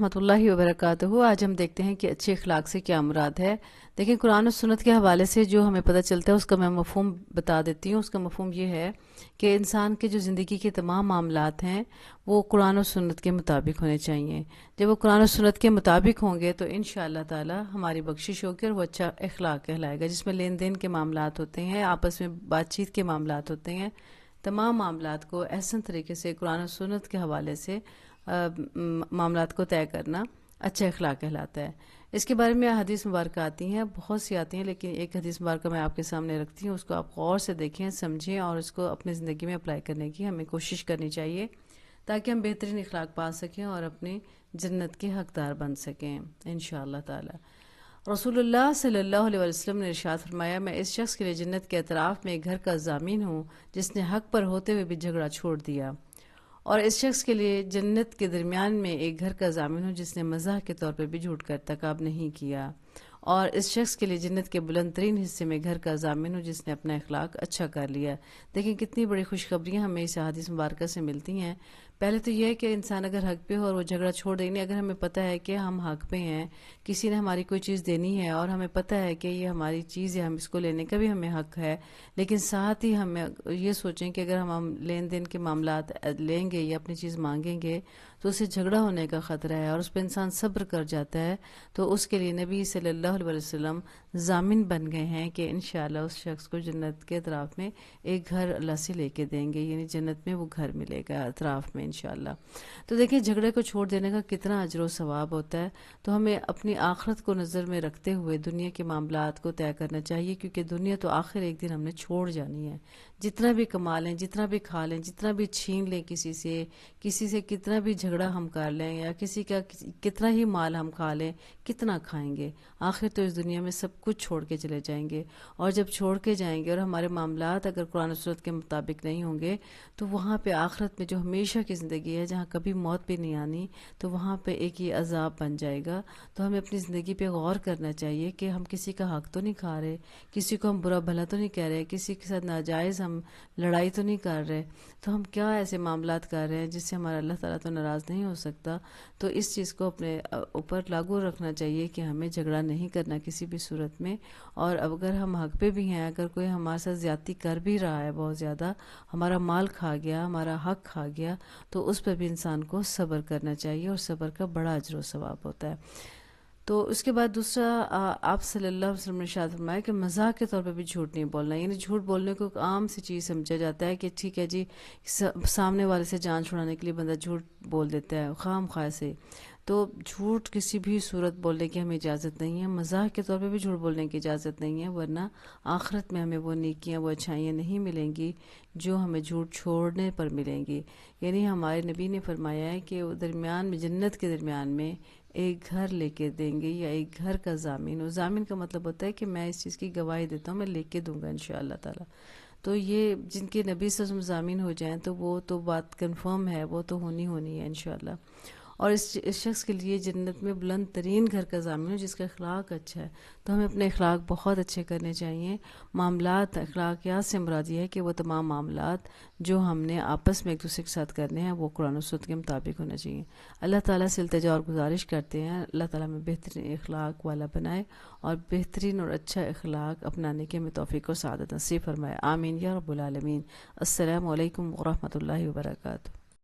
ورحمۃ اللہ وبرکاتہ۔ آج ہم دیکھتے ہیں کہ اچھے اخلاق سے کیا مراد ہے۔ دیکھیں، قرآن و سنت کے حوالے سے جو ہمیں پتہ چلتا ہے اس کا میں مفہوم بتا دیتی ہوں۔ اس کا مفہوم یہ ہے کہ انسان کے جو زندگی کے تمام معاملات ہیں وہ قرآن و سنت کے مطابق ہونے چاہیے۔ جب وہ قرآن و سنت کے مطابق ہوں گے تو انشاءاللہ تعالی ہماری بخشش ہوگی اور وہ اچھا اخلاق کہلائے گا، جس میں لین دین کے معاملات ہوتے ہیں، آپس میں بات چیت کے معاملات ہوتے ہیں۔ تمام معاملات کو احسن طریقے سے قرآن و سنت کے حوالے سے معاملات کو طے کرنا اچھا اخلاق کہلاتا ہے۔ اس کے بارے میں حدیث مبارکہ آتی ہیں، بہت سی آتی ہیں، لیکن ایک حدیث مبارکہ میں آپ کے سامنے رکھتی ہوں، اس کو آپ غور سے دیکھیں، سمجھیں اور اس کو اپنی زندگی میں اپلائی کرنے کی ہمیں کوشش کرنی چاہیے، تاکہ ہم بہترین اخلاق پا سکیں اور اپنی جنت کے حقدار بن سکیں انشاءاللہ تعالی۔ رسول اللہ صلی اللہ علیہ وسلم نے ارشاد فرمایا، میں اس شخص کے لیے جنت کے اطراف میں ایک گھر کا ضامن ہوں جس نے حق پر ہوتے ہوئے بھی جھگڑا چھوڑ دیا، اور اس شخص کے لیے جنت کے درمیان میں ایک گھر کا ضامن ہوں جس نے مزاح کے طور پر بھی جھوٹ کا ارتکاب نہیں کیا، اور اس شخص کے لیے جنت کے بلند ترین حصے میں گھر کا ضامن ہوں جس نے اپنا اخلاق اچھا کر لیا۔ دیکھیں کتنی بڑی خوشخبریاں ہمیں اس حدیث مبارکہ سے ملتی ہیں۔ پہلے تو یہ ہے کہ انسان اگر حق پہ ہو اور وہ جھگڑا چھوڑ دے، اگر ہمیں پتہ ہے کہ ہم حق پہ ہیں، کسی نے ہماری کوئی چیز دینی ہے اور ہمیں پتہ ہے کہ یہ ہماری چیز ہے، ہم اس کو لینے کا بھی ہمیں حق ہے، لیکن ساتھ ہی ہمیں یہ سوچیں کہ اگر ہم لین دین کے معاملات لیں گے یا اپنی چیز مانگیں گے تو اسے جھگڑا ہونے کا خطرہ ہے، اور اس پہ انسان صبر کر جاتا ہے، تو اس کے لیے نبی صلی اللہ علیہ وسلم ضامن بن گئے ہیں کہ انشاءاللہ اس شخص کو جنت کے اطراف میں ایک گھر اللہ سے لے کے دیں گے، یعنی جنت میں وہ گھر ملے گا اطراف میں انشاءاللہ۔ تو دیکھیں جھگڑے کو چھوڑ دینے کا کتنا اجر و ثواب ہوتا ہے، تو ہمیں اپنی آخرت کو نظر میں رکھتے ہوئے دنیا کے معاملات کو طے کرنا چاہیے، کیونکہ دنیا تو آخر ایک دن ہم نے چھوڑ جانی ہے۔ جتنا بھی کما لیں، جتنا بھی کھا لیں، جتنا بھی چھین لیں کسی سے کتنا بھی جھگڑا ہم کر لیں یا کسی کا کتنا ہی مال ہم کھا لیں، کتنا کھائیں گے؟ آخر تو اس دنیا میں سب کچھ چھوڑ کے چلے جائیں گے، اور جب چھوڑ کے جائیں گے اور ہمارے معاملات اگر قرآن و سنت کے مطابق نہیں ہوں گے تو وہاں پہ آخرت میں جو ہمیشہ کی زندگی ہے، جہاں کبھی موت بھی نہیں آنی، تو وہاں پہ ایک یہ عذاب بن جائے گا۔ تو ہمیں اپنی زندگی پہ غور کرنا چاہیے کہ ہم کسی کا حق تو نہیں کھا رہے، کسی کو ہم برا بھلا تو نہیں کہہ رہے، کسی کے ساتھ ناجائز ہم لڑائی تو نہیں کر رہے، تو ہم کیا ایسے معاملات کر رہے ہیں جس سے ہمارا اللہ تعالیٰ تو ناراض نہیں ہو سکتا۔ تو اس چیز کو اپنے اوپر لاگو رکھنا چاہیے کہ ہمیں جھگڑا نہیں کرنا کسی بھی صورت میں، اور اگر ہم حق پہ بھی ہیں، اگر کوئی ہمارے ساتھ زیادتی کر بھی رہا ہے، بہت زیادہ ہمارا مال کھا گیا، ہمارا حق کھا گیا، تو اس پہ بھی انسان کو صبر کرنا چاہیے، اور صبر کا بڑا اجر و ثواب ہوتا ہے۔ تو اس کے بعد دوسرا، آپ صلی اللہ علیہ وسلم نے ارشاد فرمایا کہ مزاح کے طور پہ بھی جھوٹ نہیں بولنا، یعنی جھوٹ بولنے کو ایک عام سی چیز سمجھا جاتا ہے کہ ٹھیک ہے جی، سامنے والے سے جان چھڑانے کے لیے بندہ جھوٹ بول دیتا ہے خواہ مخواہ سے، تو جھوٹ کسی بھی صورت بولنے کی ہمیں اجازت نہیں ہے، مزاح کے طور پہ بھی جھوٹ بولنے کی اجازت نہیں ہے، ورنہ آخرت میں ہمیں وہ نیکیاں، وہ اچھائیاں نہیں ملیں گی جو ہمیں جھوٹ چھوڑنے پر ملیں گی۔ یعنی ہمارے نبی نے فرمایا ہے کہ وہ درمیان میں، جنت کے درمیان میں ایک گھر لے کے دیں گے، یا ایک گھر کا ضامن، ضامن کا مطلب ہوتا ہے کہ میں اس چیز کی گواہی دیتا ہوں، میں لے کے دوں گا انشاءاللہ تعالی۔ تو یہ جن کے نبی صلی اللہ علیہ وسلم ضامن ہو جائیں تو وہ تو بات کنفرم ہے، وہ تو ہونی ہے انشاءاللہ۔ اور اس شخص کے لیے جنت میں بلند ترین گھر کا ضامن ہو جس کا اخلاق اچھا ہے، تو ہمیں اپنے اخلاق بہت اچھے کرنے چاہیے۔ معاملات اخلاقیات سے مراد یہ ہے کہ وہ تمام معاملات جو ہم نے آپس میں ایک دوسرے کے ساتھ کرنے ہیں وہ قرآن و سنت کے مطابق ہونا چاہیے۔ اللہ تعالیٰ سے التجا اور گزارش کرتے ہیں اللہ تعالیٰ میں بہترین اخلاق والا بنائے، اور بہترین اور اچھا اخلاق اپنانے کے ہمیں توفیق و سعادت نصیب فرمائے، آمین یا رب العالمین۔ السلام علیکم ورحمۃ اللہ وبرکاتہ۔